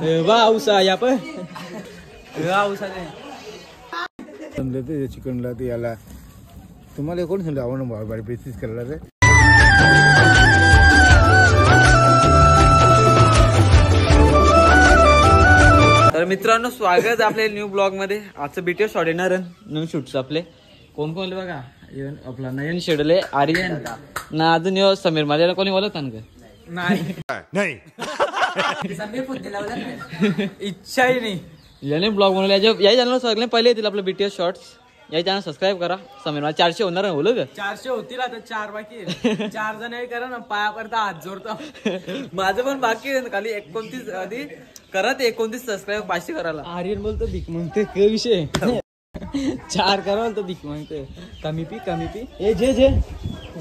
वाऊसा या पण समजा चिकनला ते याला तुम्हाला कोण समजा आवडणार बेसिस करायला रे. तर मित्रांनो स्वागत आपल्या न्यू ब्लॉग मध्ये. आजचं बीटीएस शॉट येणार नवीन शूट्स आपले. कोण कोण बघा आपला नयन शेडले आर्यन ना अजून यो समीर माझ्याला कोणी बोलत नाही इच्छाही नाही याने ब्लॉग बनवले. या चॅनल सगळे पहिले येतील आपलं बीटीएस शॉर्ट्स. या चॅनल सबस्क्राईब करा. समीर मला 400 होणार आहे बोलू का? 400 होतील आता 4 बाकी 4 जण करा ना पायापर्यंत हात जोडतो. माझं पण बाकी आहे खाली 29 आधी करा ते 29 सबस्क्राईब 500 करायला. आर्यन बोलतो भीक मागते काय विषय 4 करा बोलतो भीक मागते. कमी पी ए जे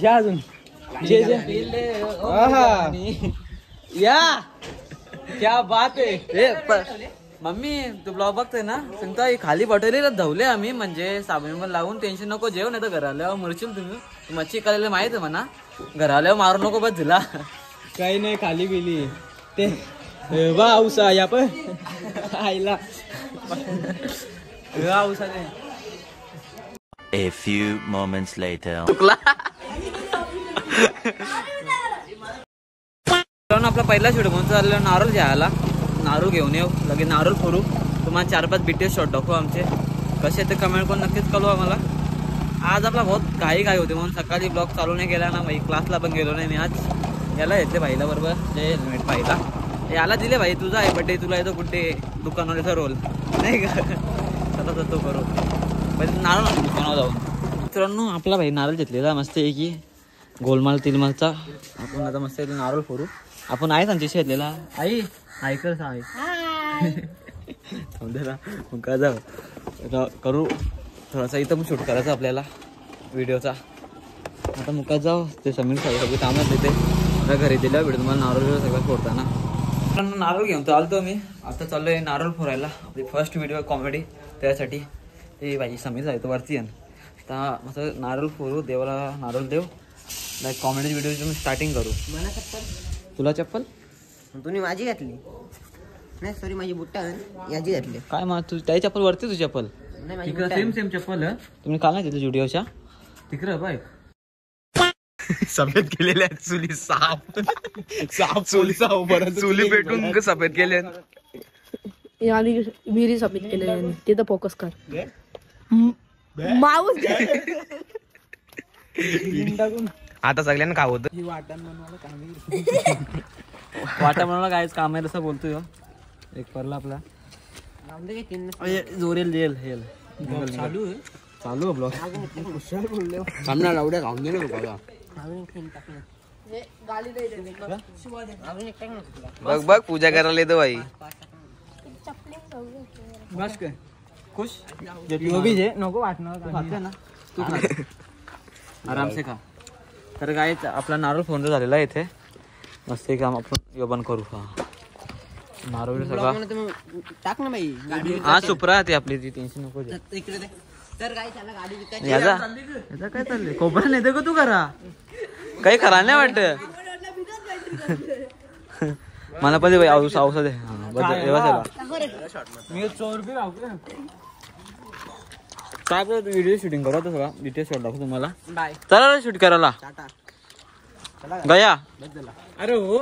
जा अजून जे या क्या बात आहे. मम्मी तू ब्लॉग बघतोय ना सांगता खाली बटरीला धवले आम्ही म्हणजे साबण पण लावून टेन्शन नको जेव नाही तर घर आल्यावर मरशील तुम्ही. मच्छी करायला माहित आहे म्हणा घर आल्यावर मारू नको बस दिला काही नाही खाली गेली ते वाऊसा या पण आईला वाऊसा ते. A few moments later. आपला पहिला शूट म्हणून चाललं नारळ घ्यायला. नारळ घेऊन येऊ लगे नारळ फोडू. तुम्हाला 4-5 बीटीएस शॉट दाखवू आमचे कसे ते कमेंट करून नक्कीच कळवा मला. आज आपला बहुत घाई होते म्हणून सकाळी ब्लॉग चालू नाही केला ना भाई. क्लासला पण गेलो नाही मी आज. याला घेतले भाईला बरोबर जे हेल्मेट पाहिला याला दिले भाई. तुझा आहे बड्डे तुला येतो कुठे दुकानावर रोल नाही का चला जातो करू पहिले नारळ दुकानावर जाऊन. मित्रांनो आपला भाई नारळ घेतलेला मस्त आहे की गोलमाल तिलमालचा. आपण आता मस्त नारळ फोडू. आपण आहे त्यांच्याशी घेतलेला. आई ऐकर सांग मग काय जाऊ करू थोडासा इथं पण शूट करायचा आपल्याला व्हिडिओचा. आता मग काय जाऊ ते समीर सगळे कामात येते मला घरी दिल्या व्हिडिओ तुम्हाला नारळ सगळं फोडताना. नारळ घेऊन तर आलतो मी. आता चाललोय नारळ फोडायला. आपली फर्स्ट व्हिडिओ कॉमेडी त्यासाठी ते भाई समीर जायचं वरती आता मस्त नारळ फोडू देवाला नारळ देऊ लाईक कॉमेडी व्हिडिओ स्टार्टिंग करू. मला चप्पल तुला चप्पल तुम्ही माझी घातली नाही सॉरी माझी बुट्टा याची घातली काय मग तू त्याची चप्पल वरती तुझी चप्पल तिकडं सेम चप्पल तुम्ही काल नाही तिथं जुडिओच्या तिकडं बाय सफेद केलेले आहेत चुली साफ चुली पेटून सफेद केले विहिरी सफेद केले तिथं फोकस कर माऊस आता सगळ्यांना काय होतं वाटा म्हणून काय काम आहे तसं बोलतोय एक परला आपला जोरेल जेल हेल चालू ब्लॉग सामना लावड्या घाऊन दे ना बघ बघ पूजा करायला येतो बाई. बस काय खुश नको वाटणार ना तू आराम से खा. तर काय आपला नारळ फोन झालेला आहे इथे मस्त काम आपण योबन करू. हा नारळ सगळा टाक ना बाई. हा सुपरा ती आपली ती टेन्शन नको तर काय त्याला गाडी याचा काय चाललंय खोबरं नेते का तू करा काही खरा नाही वाटत मला पण औषध काय व्हिडिओ शूटिंग करू आता सगळा बीटीएस शॉट दाखवू तुम्हाला. चला शूट करायला गया. अरे हो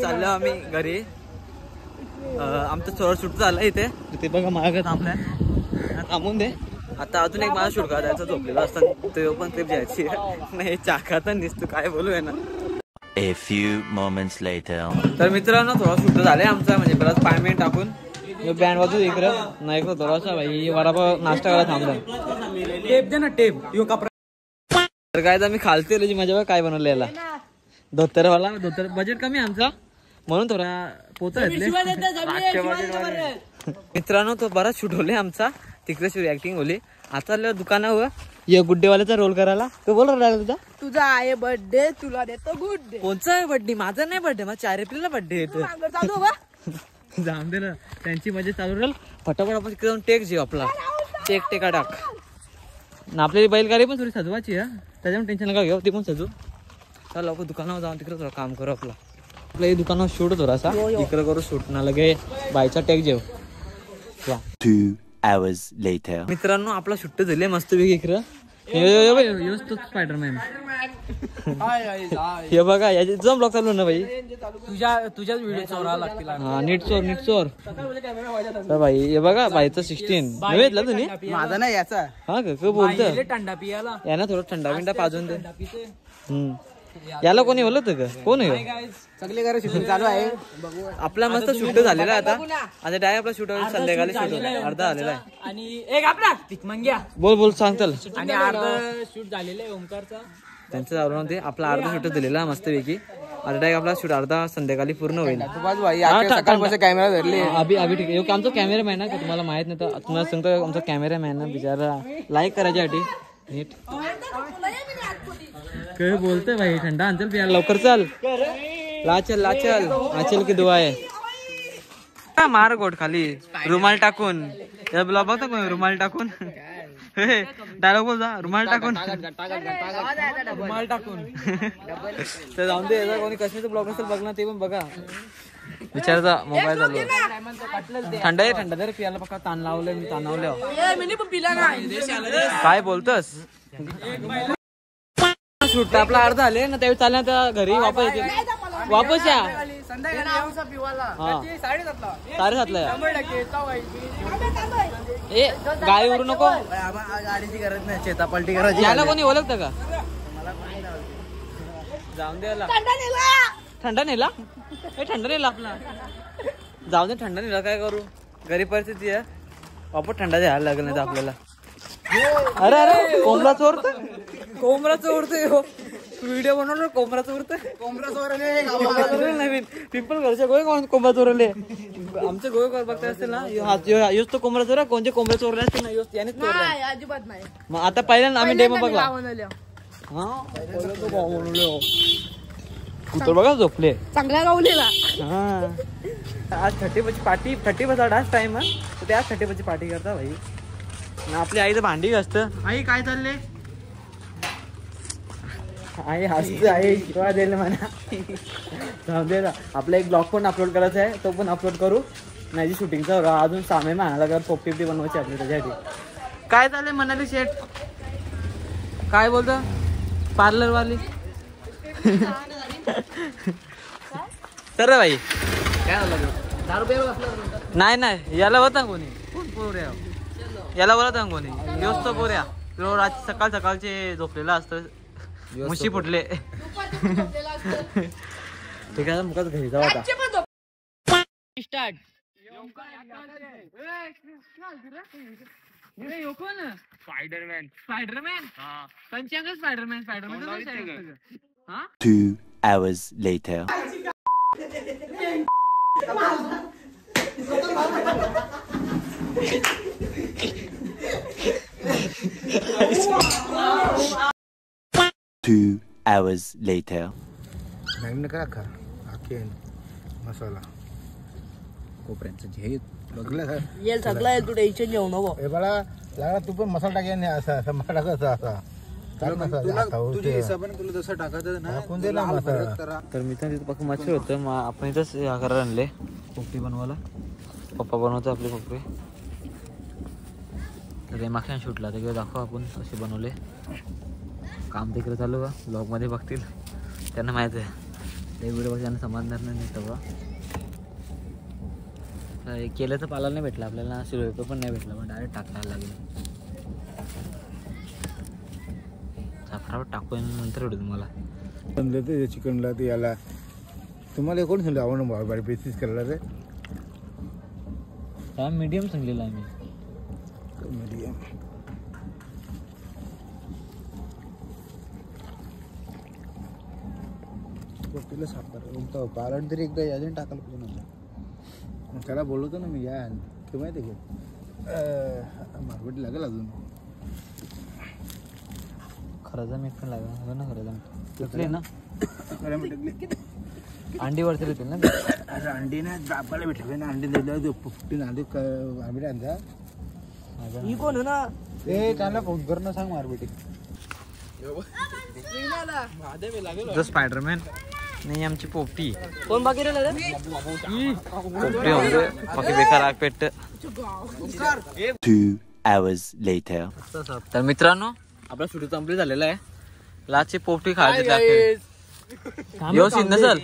चाललो आम्ही घरी. आमचं थोडं शूट झालं इथे ते बघा माग थांबलाय थांबून दे. आता अजून एक मला शूट करायचा झोपलेला असताना तो पण ट्रिप जायची नाही चाकात निसतो काय बोलू आहे ना. A few moments later. तर मित्रांनो थोडा शूट झालाय आमचा म्हणजे परत 5 मिनिट टाकून बँड वाजू इकडं नाही इकडं थोडासा भाई वडापाव नाश्ता करायला थांबला. टेप दे ना टेप यो कपडा. तर काय तर मी खालते माझ्या काय बनवलेला धोतरवाला धोतर बजेट कमी आमचा म्हणून थोडा पोता मित्रांनो तो बराच शूट होले आमचा तिकडे ऍक्टिंग होली. आता दुकानावर ये गुड्डेवाल्याचा रोल करायला तो बोल तुझा तुझा आहे बर्थडे तुला देतो गुड डे. कोणचा आहे बर्थडे? माझा नाही बर्थडे माझा 4 एप्रिलला बर्थडे येतो. जाम दे ना त्यांची मजा चालू राहील. फटाफट आपण तिकडे जाऊन टेक जेव आपला टेका टाक ना. आपली बैलगाडी पण थोडी सजवायची आहे त्याच्यामुळे टेन्शन नका घेऊ ती पण सजू. चला आपण दुकानावर जाऊन तिकडे थोडं काम करू आपला आपल्या हे दुकानावर शूट होतो असा इकडे करू शूट ना लगे बायचा टॅग जेव 2 hours later. मित्रांनो आपला शूट झाले मस्त वेगळी इकडं तो स्पायडरमॅन हे बघा याचे जम ब्लॉग चालू ना भाई तुझ्याच व्हिडिओ चोरा लागतील हा नीट चोर तर भाई हे बघा बाईचं 16 घेतला तुम्ही माझा ना याचा हा का बोलतं थंडा पियाला याना थोडं थंडा पाजून दे याला कोणी बोलत का कोण आहे सगळे घर शूटिंग चालू आहे आपला मस्त शूट झालेला आता डायरेक्ट आपला शूट संध्याकाळी शूट अर्धा झालेला आहे आणि एक आपला मंग्या बोल सांग चल आणि अर्धा शूट झालेला आहे ओमकारचा त्यांचं आवडून ते आपला अर्धा शूट दिलेला मस्त पैकी आता डायरेक्ट आपला शूट अर्धा संध्याकाळी पूर्ण होईल कॅमेरा धरले अभि ठीक आहे आमचा कॅमेरामॅन आहे का तुम्हाला माहित नाही तर तुम्हाला सांगतो आमचा कॅमेरामॅन आहे बिचारा लाईक करायच्यासाठी नीट काय बोलतोय भाई थंडा अंचल पिया लवकर चल लाचल आचल की दुआ आहे मार गोट खाली रुमाल टाकून ब्लॉग बघता कोण रुमाल टाकून डायलॉग बोल जा रुमाल टाकून तर जाऊन दे कोणी कश्मीरचं ब्लॉग असेल बघ ना ते पण बघा विचारचा मोबाईल चालू थंड दे पियाला पक्का ताण लावले काय बोलतोस शूट आपला अर्धा आले ना त्यावेळी चालल्या त्या घरी वापस या ए गाडी उरू नको गाडीची गरज नाही चेता पलटी करायची याला कोणी ओळखतं का जाऊन दे थंडा नेला थंडा नेला आपला जाऊन दे थंडा नेला काय करू गरीब परिस्थिती आहे वापस थंडा द्यायला लागेल नाही आपल्याला अरे कोंबडा चोरतोय व्हिडिओ बनवलं कोंबडा चोरतोय नवीन पिंपल घरचे गोळे कोण कोंबडा चोरले आमचे गोळे बघता असतील ना योच तो कोंबडा चोरा कोणते कोंबडे चोरले असतील ना योच यानेच चोरले अजिबात नाही मग आता पहिल्यांदा आम्ही डेमो बघला हा कुत्र बघा झोपले चांगला गावलेला हा आज 30 डास टाइम आहे तर ते आज 30 पार्टी करता भाई आपली आई तर भांडी घासतं आई काय चालले आई हसते आई शिकवा द्यायला म्हणा जाऊ दे ना आपला एक ब्लॉग पण अपलोड करायचा आहे तो पण अपलोड करू नाही शूटिंगचा अजून सामान आणायला लागला पोपटी बनवायची आपली त्याच्यासाठी काय चाललंय मनाली शेट काय बोलतो पार्लर वाली तर भाई काय नाही याला होता कोणी कोण पोऱ्या याला बोलत कोणी योच तो पोऱ्या रोज सकाळचे झोपलेला असतं मुशी फुटले ठीक आहे मुखात घरी जाऊ आता start Spiderman Spiderman 2 hours later. Two hours later. नाही का खा आखेन मसाला कोपऱ्यांचं झेल बघलं सर येल सगळं तू टेन्शन घेऊ नको हे मला लागला तू पण मसाला टाकेन असा मसाला टाकायचा असा तुझ्या हिशोबाने तुला जसं टाकायचं ना टाकून दे ना मसाला तर मी तर तिथं पक्क मच्छर होतं आपण इथंच करायला आणले पोपटी बनवायला पप्पा बनवतो आपले पोपटी तर मागच्या शूटला तर किंवा दाखव आपण कसे बनवले काम तिकडे चालू का ब्लॉगमध्ये बघतील त्यांना माहीत आहे ते व्हिडिओ बघ त्यांना समजणार नाही तेव्हा केलं तर पालायला नाही भेटलं आपल्याला सिल्वर पण नाही भेटला पण डायरेक्ट टाकायला लागेल फटाफट टाकून नंतर भेटू तुम्हाला बनलं ते चिकनला ते याला तुम्हाला कोण सांगितलं आवडून बारीक पीसेस करायला रे मीडियम सांगलेला आम्ही मीडियम तिला साखर पालट तरी एकदा यादीने टाकायला पाहिजे नव्हतं त्याला बोलवतो ना मी या ते माहिती आहे का मारवटी लागेल अजून खराचा मीठ पण लागला ना खराचा मीठ ना अंडी वरती येतील ना अरे अंडी ना दाबायला भेटले ना अंडी दिलं फुफटी अंडी आंबे आणता ही कोण ना ते त्यांना फोन करणं सांग मारबेटी स्पायडरमॅन नाही आमची पोपटी कोण बाकी राहिलं पोपटी म्हणजे बाकी बेकार आग पेट 2 hours later. तर मित्रांनो आपला शूटिंग कंप्लीट झालेला आहे लास्टची पोपटी खायला यो सीन नसल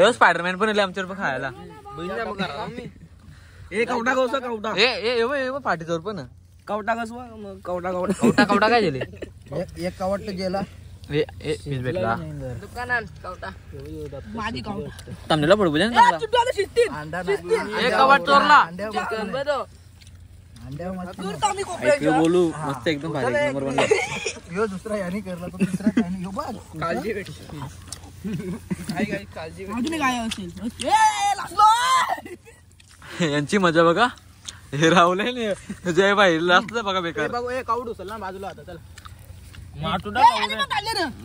यो स्पायडरमॅन पण आले आमच्यावर पण खायला पाठीवर पण कवटा कसवा मग कवटा कवटा कवटा कवटा काय झाले एक कवाट गेला पीस भेटला माझी काउंट तमनेला पडू बुजा कवाट चोरला बोलू मस्त एकदम भारी नंबर वन ह्यो दुसरा याने करला तो तिसरा त्याने ह्यो बघ काळजी भेट काळजी अजून काय असेल यांची मजा बघा हे राहुल आहे जय भाई लास्ट बघा बेकार बघू ए कावड उचल ना बाजूला आता चल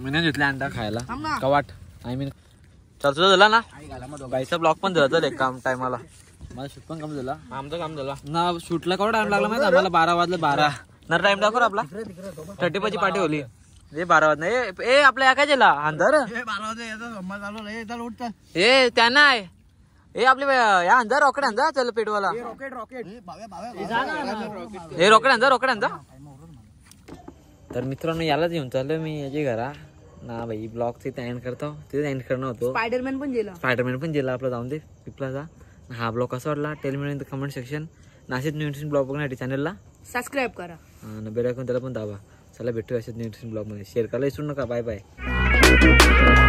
मी घेतला अंडा खायला कवाट आय मीन चर्चा झाला ना गाईचा ब्लॉग पण झाला तर एक काम टायमाला माझा शूट पण काम झाला आमचं काम झाला ना शूटला केवढा टाइम लागला माहिती आम्हाला 12 वाजले 12 ना टाइम दाखव आपला 35 ची पार्टी होली हे 12 वाजले ए आपल्या या काय झाला अंधार ए त्या नाही ए आपले या अंधार रॉकेट अंधा चल पेटवाला रॉकेट रॉकेट हे रॉकेट अंधा तर मित्रांनो यालाच घेऊन चाललो मी याची घरा ना भाई ब्लॉग तिथे एंड करतो तिथे एंड करणं होतो स्पायडरमॅन पण गेला आपला जाऊन दे पिपलाचा हा ब्लॉग कसा वाटला tell me in the comment section Nashik new interesting blog बघण्यासाठी चॅनलला सबस्क्राईब करा बेल आयकॉन त्याला पण दाबा चला भेटूया अशाच न्यू इंटरेस्टिंग ब्लॉग मध्ये शेअर करायला विसरू नका बाय बाय